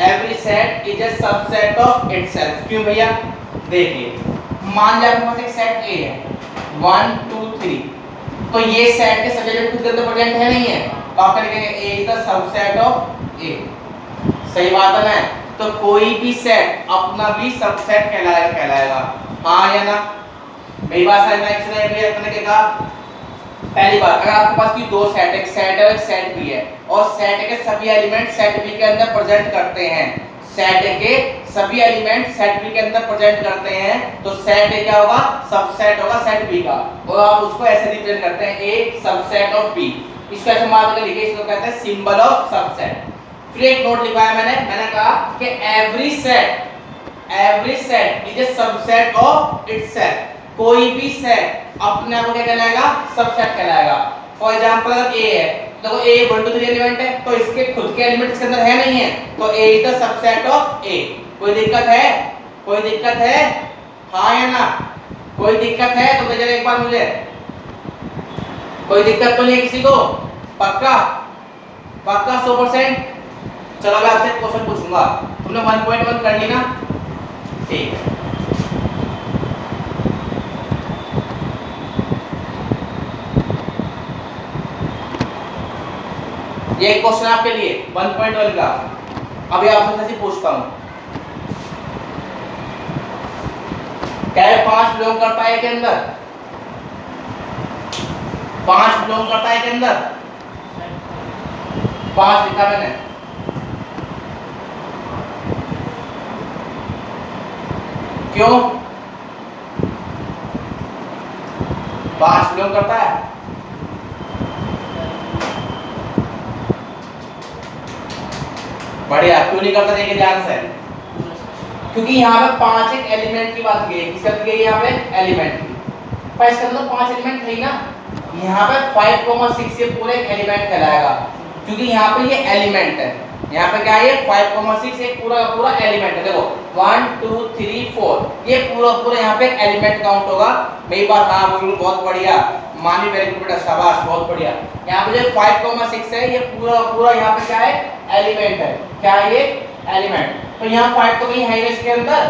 every set is a subset of itself क्यों भैया देखिए मान लिया आपके पास एक सेट A है 1 2 3 तो ये सेट के सभी एलिमेंट खुद के अंदर प्रेजेंट है नहीं है तो आप लिखेंगे A is the subset of A सही बात है ना तो कोई भी सेट अपना भी सबसेट कहलाएगा हाँ या ना मेरी बात समझ में आई भैया अपने के कहा पहली बात अगर आपके पास की दो सेट एक सेट है और एक सेट बी है और सेट ए के सभी एलिमेंट सेट बी के अंदर प्रेजेंट करते हैं सेट ए के सभी एलिमेंट सेट बी के अंदर प्रेजेंट करते हैं तो सेट ए क्या होगा सबसेट होगा सेट बी का और आप उसको ऐसे रिप्रेजेंट करते हैं ए सबसेट ऑफ बी इसको ऐसे मान के लिखिए इसको कहते हैं सिंबल ऑफ सबसेट फिर एक नोट लिखवाया मैंने कहा कि every set is a subset of itself कोई भी सेट अपने आप को क्या कहलाएगा सबसेट कहलाएगा फॉर एग्जांपल अगर A है तो A 1 2 3 एलिमेंट है तो इसके खुद के एलिमेंट इसके अंदर है नहीं है तो A is the subset of A कोई दिक्कत है हाँ या ना कोई दिक्कत है तो भेजो एक बार मुझे कोई दिक्कत तो नहीं है किसी को पक्का 100% चलो मैं आपसे क्वेश्चन पूछूंगा तुमने 1.1 कर ली ना ठीक है ये क्वेश्चन आपके लिए 1.1 का अभी आपसे ऐसे पूछता हूं क्या ये 5 बिलोंग करता है के अंदर 5 बिलोंग करता है के अंदर 5 लिखा मैंने क्यों 5 बिलोंग करता है बढ़िया क्यों नहीं करता देखिए ध्यान से क्योंकि यहाँ पे 5 एक एलिमेंट की बात की है किसका की है यहाँ पे एलिमेंट की पर इसके अंदर 5 एलिमेंट थे ना यहाँ पे 5,6 ये पूरे एक एलिमेंट कहलाएगा क्योंकि यहाँ पे ये एलिमेंट है यहाँ पे क्या है 5,6 एक पूरा एलिमेंट है देखो 1 2 3 4 ये पूरा यहाँ पे एलिमेंट काउंट होगा मेरी बात हाँ बिल्कुल बहुत बढ़िया मानी वेरी गुड बेटा शाबाश बहुत बढ़िया यहाँ पे जो 5,6 है ये पूरा यहाँ पे क्या है एलिमेंट है क्या है ये एलिमेंट तो यहाँ 5 तो कहीं है ही इसके अंदर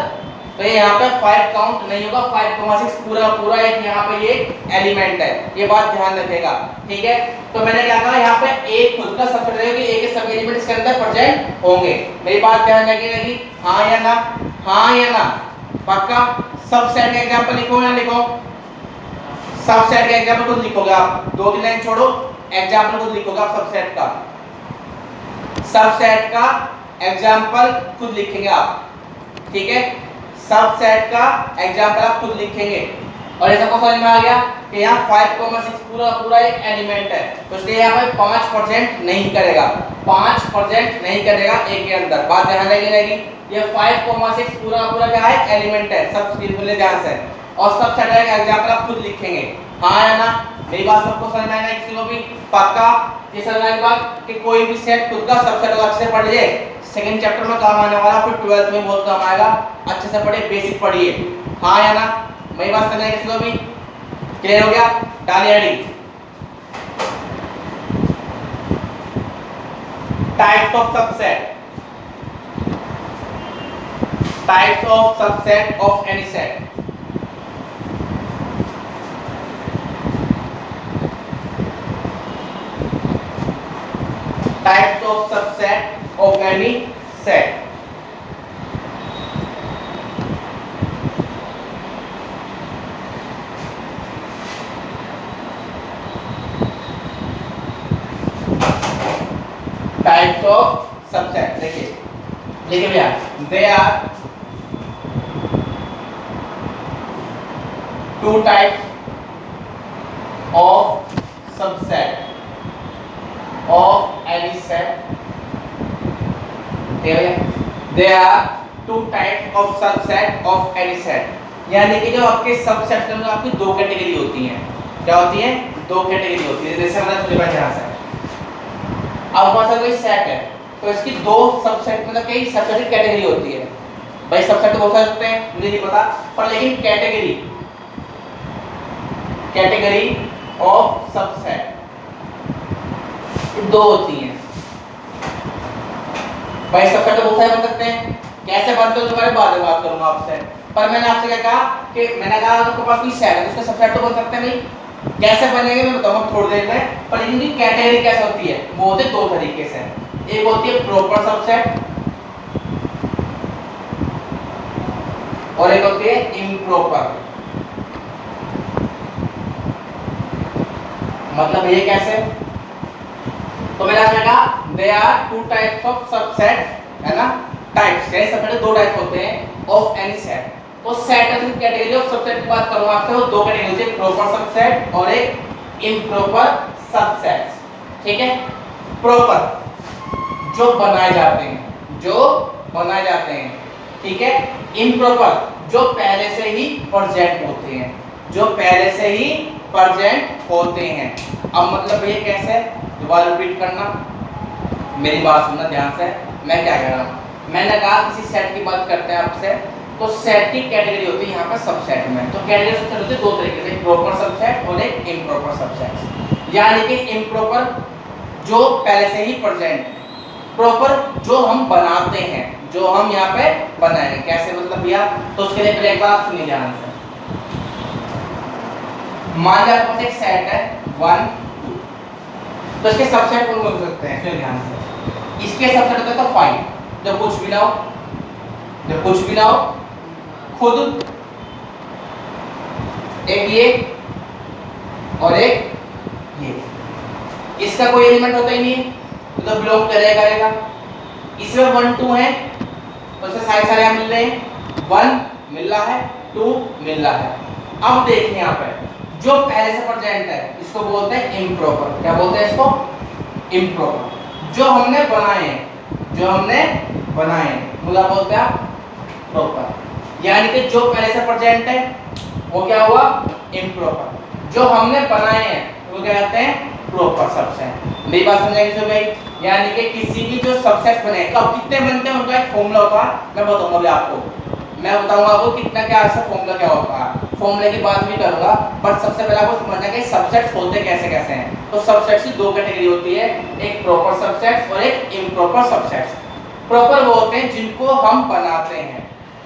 तो ये यहाँ पे 5 काउंट नहीं होगा 5,6 पूरा एक यहाँ पे ये एलिमेंट है ये बात ध्यान रखिएगा ठीक है तो मैंने क्या कहा यहाँ पे एक खुद का सबसेट रहेगा कि एक के सभी एलिमेंट इसके अंदर प्रेजेंट होंगे मेरी बात ध्यान रखिएगा हाँ या ना पक्का सबसेट का एग्जांपल लिखो या लिखो सबसेट का एग्जांपल खुद लिखोगे आप 2-3 लाइन छोड़ो एग्जांपल खुद लिखोगे आप सबसेट का एग्जाम्पल खुद लिखेंगे आप, ठीक है। सबसेट का एग्जाम्पल आप खुद लिखेंगे। और ऐसा को समझ में आ गया कि यहाँ 5,6 पूरा पूरा एक एलिमेंट है, तो इसलिए यहाँ पर 5% नहीं करेगा, 5% नहीं करेगा ए के अंदर। बात ध्यान रहेगी, ये 5,6 पूरा पूरा क्या है, एलिमेंट है। सब बिल्कुल ध्यान से, और सबसेट का एग्जाम्पल आप खुद लिखेंगे। हाँ या ना, मेरी बात सबको समझ में आएगा, किसी को भी पक्का ये समझ आएगा कि कोई भी सेट खुद का सबसेट अच्छे से पढ़ लीजिए, सेकंड चैप्टर में काम आने वाला, फिर 12th में बहुत काम आएगा। अच्छे से पढ़िए, बेसिक पढ़िए। हाँ या ना, मेरी बात समझ किसी को भी क्लियर हो गया? डालिए heading types of subset, types of subset of any set. Types of subset of any set. Types of subset, देखिए भैया, they are two types of subset of any set. There are two types of subset of any set. यानी कि जो आपके subset में आपकी दो category होती हैं। क्या होती है? दो कैटेगरी होती है। जैसे हमारा चलिए यहाँ से, अब हमारे पास कोई सेट है, तो इसकी दो सबसेट मतलब कई सबसेट की कैटेगरी होती है। भाई सबसेट बहुत सारे होते हैं, मुझे नहीं पता, पर लेकिन कैटेगरी ऑफ सबसेट दो होती हैं। भाई सबसेट तो बहुत सारे बन सकते हैं, कैसे बनते हो तुम्हारे बाद में बात करूंगा आपसे। पर मैंने आपसे क्या कहा कि मैंने कहा आपके पास कोई सेट है, उसका सबसेट तो बन सकते हैं नहीं। कैसे बनेंगे मैं बताऊंगा थोड़ी देर में, पर इनकी कैटेगरी कैसे होती है वो होते दो तरीके से। एक होती है प्रॉपर सबसेट और एक होती है इम्प्रॉपर। मतलब ये कैसे? तो मैंने आपने कहा they are two types of subset, है ना। टाइप्स कैसे? सबसेट दो टाइप होते हैं ऑफ एनी सेट। तो सेट की कैटेगरी ऑफ सबसेट की बात करूंगा आपसे, वो दो कैटेगरी होती है, प्रॉपर सबसेट और एक इम्प्रॉपर सबसेट, ठीक है। प्रॉपर जो बनाए जाते हैं, ठीक है। इम्प्रॉपर जो पहले से ही प्रेजेंट होते हैं, अब मतलब ये कैसे? दोबारा रिपीट करना, मेरी बात सुनना ध्यान से। मैं क्या कह रहा हूँ, मैंने कहा किसी सेट की बात करते हैं आपसे, तो सेट की कैटेगरी होती है यहाँ पर सबसेट में। तो कैटेगरी सबसेट होती है दो तरीके से, प्रॉपर सबसेट और एक इम्प्रॉपर सबसेट। यानी कि इम्प्रॉपर जो पहले से ही प्रेजेंट, प्रॉपर जो हम बनाते हैं, जो हम यहाँ पे बनाएंगे। कैसे मतलब भैया? तो उसके लिए पहले एक बार सुनिए ध्यान से। मान लिया आपके पास एक सेट है 1 2, तो इसके सबसेट कौन कौन सकते हैं? सुनिए ध्यान से। इसके सबसेट होता है तो 5, जब कुछ भी ना हो, खुद एक ये और एक ये, इसका कोई एलिमेंट होता ही नहीं है, तो बिलोंग करेगा। इसमें 1 2 है, तो इससे सारे मिल रहे हैं, 1 मिल रहा है, 2 मिल रहा है। अब देखिए यहाँ पे जो पहले से प्रेजेंट है इसको बोलते हैं इम्प्रॉपर। क्या बोलते हैं इसको? इम्प्रॉपर। जो हमने बनाए हैं मतलब बोलते हैं प्रॉपर। यानी कि जो पहले से प्रेजेंट है वो क्या हुआ? इम्प्रॉपर। जो हमने बनाए हैं वो क्या कहते हैं? Proper subset. मेरी बात समझेंगे भाई? यानी कि किसी भी जो सबसेट बने, कब कितने बनते हैं उनका एक फॉर्मूला होता है, मैं बताऊंगा अभी आपको। मैं बताऊंगा आपको कितना क्या ऐसा फॉर्मूला क्या होता है, फॉर्मूले की बात भी करूंगा। बट सबसे पहले आपको समझना है कि सबसेट्स होते कैसे कैसे हैं। तो सबसेट्स की दो कैटेगरी होती है, एक प्रॉपर सबसेट्स और एक इम्प्रॉपर सबसेट्स। प्रॉपर वो होते हैं जिनको हम बनाते हैं,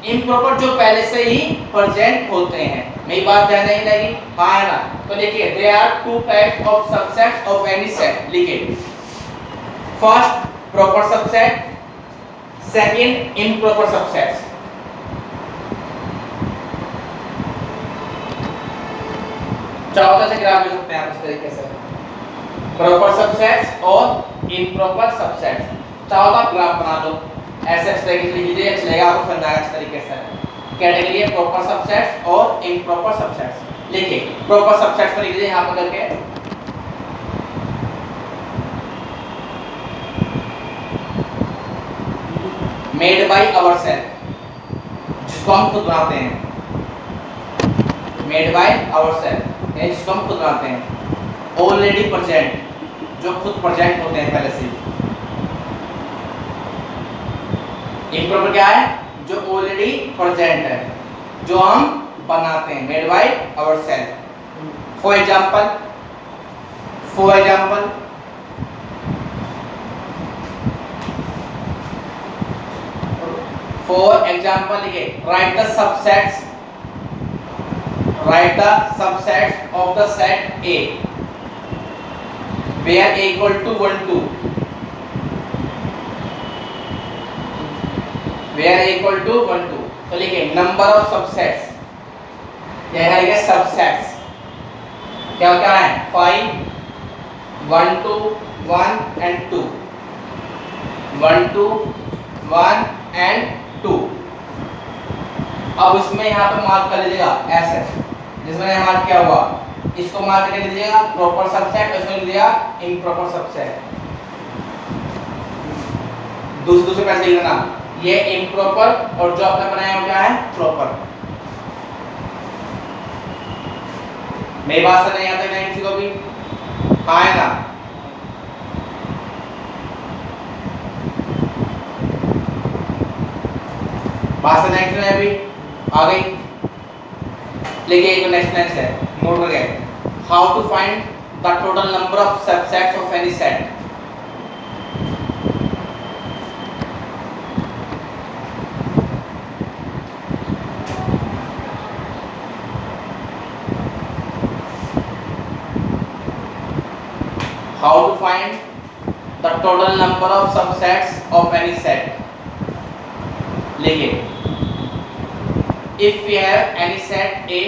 इम्प्रॉपर जो पहले से ही प्रेजेंट होते हैं। मेरी बात ध्यान नहीं लगी? हाँ है ना। तो देखिए they are two types of subsets of any set. लिखिए, first proper subset, second improper subsets. चाहो तो ग्राफ लिख सकते हैं आप इस तरीके से, प्रॉपर सबसेट्स और इम्प्रॉपर सबसेट्स। चाहो तो आप ग्राफ बना दो, ऐसे इस तरीके से लिख लीजिए, चलेगा आपको समझना अच्छे तरीके से। कैटेगरी है प्रॉपर सबसेट्स और इम्प्रॉपर सबसेट्स। लिखिए प्रॉपर सबसेट्स पर लिख लीजिए यहाँ पर करके, मेड बाय आवरसेल्फ, जिसको हम खुद बनाते हैं, मेड बाय आवरसेल्फ यानी जिसको हम खुद बनाते हैं। ऑलरेडी प्रेजेंट, जो खुद प्रेजेंट होते हैं पहले से। इम्प्रॉपर क्या है? जो ऑलरेडी प्रेजेंट है, जो हम बनाते हैं, made by ourselves. For example लिखिए, write the subsets of the set A where A equal to 1 2, where A equal to 1 2। तो लिखिए नंबर ऑफ सबसेट्स, यह है सबसेट्स क्या क्या है? 5 1 2 1 and 2, 1 2 1 and 2। अब इसमें यहाँ पे मार्क कर लीजिएगा ऐसे, जिसमें मार्क किया हुआ इसको मार्क कर लीजिएगा प्रॉपर सबसेट, इसमें लिख दिया इम्प्रॉपर सबसेट। दूसरे पैसे लिख देना, ये इम्प्रॉपर और जो आपने बनाया वो क्या है? प्रॉपर। मेरी बात से नहीं आता क्या किसी को भी? हाँ है ना? बात से नेक्स्ट है अभी आ गई। लेकिन एक नेक्स्ट लाइन है, नोट करके, how to find the total number of subsets of any set. How to find the total number of subsets of any set? लिखिए, if we have any set A,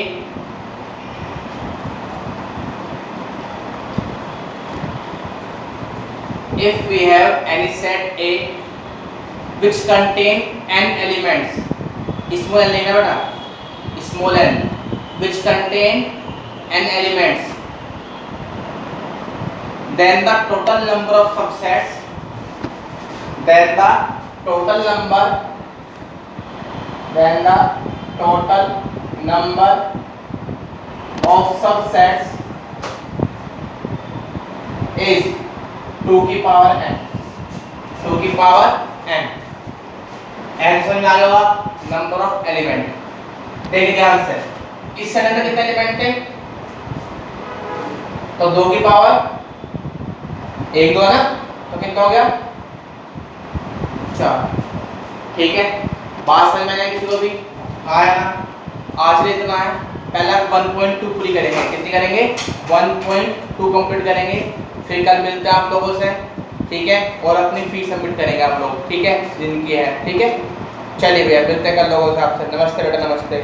which contain n elements, small n लेना बेटा, small n, which contain n elements, then the total number of subsets, then the total number of subsets is 2 की power n, 2 की power n। n समझ में आ गया? Number of element. देखिए ध्यान से, इस सेट में कितने एलिमेंट थे? तो 2 की पावर 1 2 है ना, तो कितना हो गया? 4। ठीक है, बात समझ में आया किसी को भी? आया ना? आज लिए इतना है। पहला 1.2 पूरी करेंगे, कितनी करेंगे? 1.2 कंप्लीट करेंगे। फिर कल मिलते हैं आप लोगों से, ठीक है? और अपनी फीस सबमिट करेंगे आप लोग, ठीक है? जिनकी है, ठीक है? चलिए भैया मिलते हैं कल लोगों से आपसे। नमस्ते बेटा, नमस्ते।